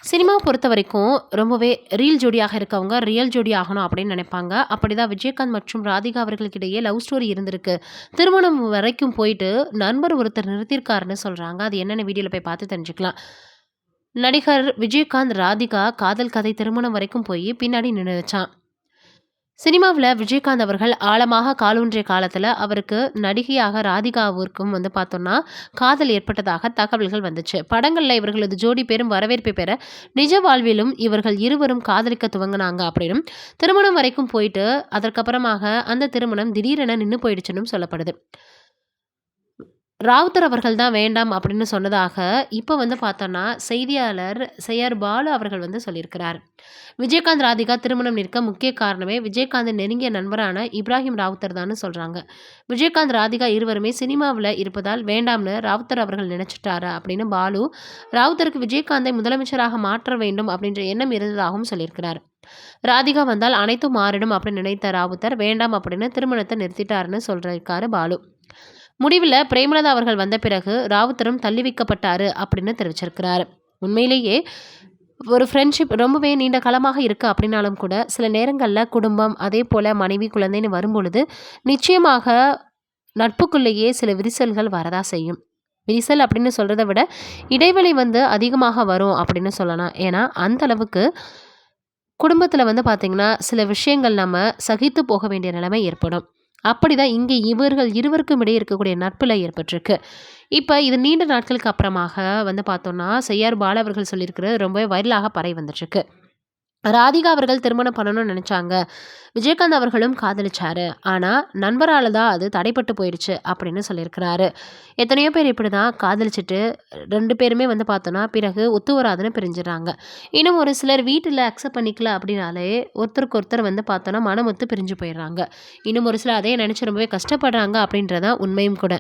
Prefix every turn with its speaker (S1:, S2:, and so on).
S1: சினிமாவ பொறுத்தவரைக்கும் ரொம்பவே ரீல் ஜோடியாக இருக்கவங்க, ரியல் ஜோடி ஆகணும் அப்படின்னு நினைப்பாங்க. அப்படிதான் விஜயகாந்த் மற்றும் ராதிகா அவர்களுக்கு இடையே லவ் ஸ்டோரி இருந்திருக்கு. திருமணம் வரைக்கும் போயிட்டு நண்பர் ஒருத்தர் நிறுத்தியிருக்காருன்னு சொல்றாங்க. அது என்னன்னு வீடியோல போய் பார்த்து தெரிஞ்சுக்கலாம். நடிகர் விஜயகாந்த், ராதிகா காதல் கதை திருமணம் வரைக்கும் போய் பின்னாடி நின்னுச்சாம். சினிமாவுல விஜயகாந்த் அவர்கள் ஆழமாக காலூன்றிய காலத்துல, அவருக்கு நடிகையாக ராதிகாவிற்கும் பார்த்தோம்னா, காதல் ஏற்பட்டதாக தகவல்கள் வந்துச்சு. படங்கள்ல இவர்களது ஜோடி பெரும் வரவேற்பை பெற, நிஜ வாழ்விலும் இவர்கள் இருவரும் காதலிக்க துவங்குனாங்க அப்படின்னும், திருமணம் வரைக்கும் போயிட்டு, அதற்கப்புறமாக அந்த திருமணம் திடீரென நின்னு போயிடுச்சுன்னும் சொல்லப்படுது. ராவுத்தர் அவர்கள் தான் வேண்டாம் அப்படின்னு சொன்னதாக, இப்ப பார்த்தோம்னா, செய்தியாளர் செய்யார் பாலு அவர்கள் சொல்லியிருக்கிறார். விஜயகாந்த், ராதிகா திருமணம் நிற்க முக்கிய காரணமே விஜயகாந்தின் நெருங்கிய நண்பரான இப்ராஹிம் ராவுத்தர் தான்னு சொல்றாங்க. விஜயகாந்த், ராதிகா இருவருமே சினிமாவுல இருப்பதால் வேண்டாம்னு ராவுத்தர் அவர்கள் நினைச்சிட்டாரு அப்படின்னு பாலு, ராவுத்தருக்கு விஜயகாந்தை முதலமைச்சராக மாற்ற வேண்டும் அப்படின்ற எண்ணம் இருந்ததாகவும் சொல்லியிருக்கிறார். ராதிகா வந்தால் அனைத்தும் மாறிடும் அப்படின்னு நினைத்த ராவுத்தர் வேண்டாம் அப்படின்னு திருமணத்தை நிறுத்திட்டாருன்னு சொல்லியிருக்காரு பாலு. முடிவுல பிரேமலதா அவர்கள் வந்த பிறகு ராவுத்தரும் தள்ளி வைக்கப்பட்டாரு அப்படின்னு தெரிவிச்சிருக்கிறாரு. உண்மையிலேயே ஒரு ஃப்ரெண்ட்ஷிப் ரொம்பவே நீண்ட காலமாக இருக்கு அப்படின்னாலும் கூட, சில நேரங்கள்ல குடும்பம், அதே போல மனைவி, குழந்தைன்னு வரும்பொழுது, நிச்சயமாக நட்புக்குள்ளேயே சில விரிசல்கள் வரதா செய்யும். விரிசல் அப்படின்னு சொல்றத விட, இடைவெளி அதிகமாக வரும் அப்படின்னு சொல்லலாம். ஏன்னா, அந்த அளவுக்கு குடும்பத்துல பார்த்தீங்கன்னா, சில விஷயங்கள் நம்ம சகித்து போக வேண்டிய நிலைமை ஏற்படும். அப்படிதான் இங்கே இவர்கள் இருவருக்கும் இடையே இருக்கக்கூடிய நட்புல ஏற்பட்டிருக்கு. இப்ப இது நீண்ட நாட்களுக்கு அப்புறமாக பார்த்தோம்னா, செய்யார் பாலு அவர்கள் சொல்லியிருக்கிறது ரொம்பவே வைரலாக பரவி வந்துட்டுருக்கு. ராதிகா அவர்கள் திருமணம் பண்ணணும்னு நினைச்சாங்க. விஜயகாந்த் அவர்களும் காதலிச்சாரு. ஆனா, நண்பரால தான் அது தடைப்பட்டு போயிடுச்சு அப்படின்னு சொல்லியிருக்கிறாரு. எத்தனையோ பேர் இப்படிதான் காதலிச்சுட்டு 2 பேருமே பார்த்தோம்னா, பிறகு ஒத்து வராதுன்னு பிரிஞ்சுடுறாங்க. இன்னும் ஒரு சிலர் வீட்டுல அக்செப்ட் பண்ணிக்கல அப்படின்னாலே, ஒருத்தருக்கு ஒருத்தர் பார்த்தோம்னா, மனம் ஒத்து பிரிஞ்சு போயிடுறாங்க. இன்னும் ஒரு சிலர் அதையே நினைச்சு ரொம்பவே கஷ்டப்படுறாங்க அப்படின்றது தான் உண்மையும் கூட.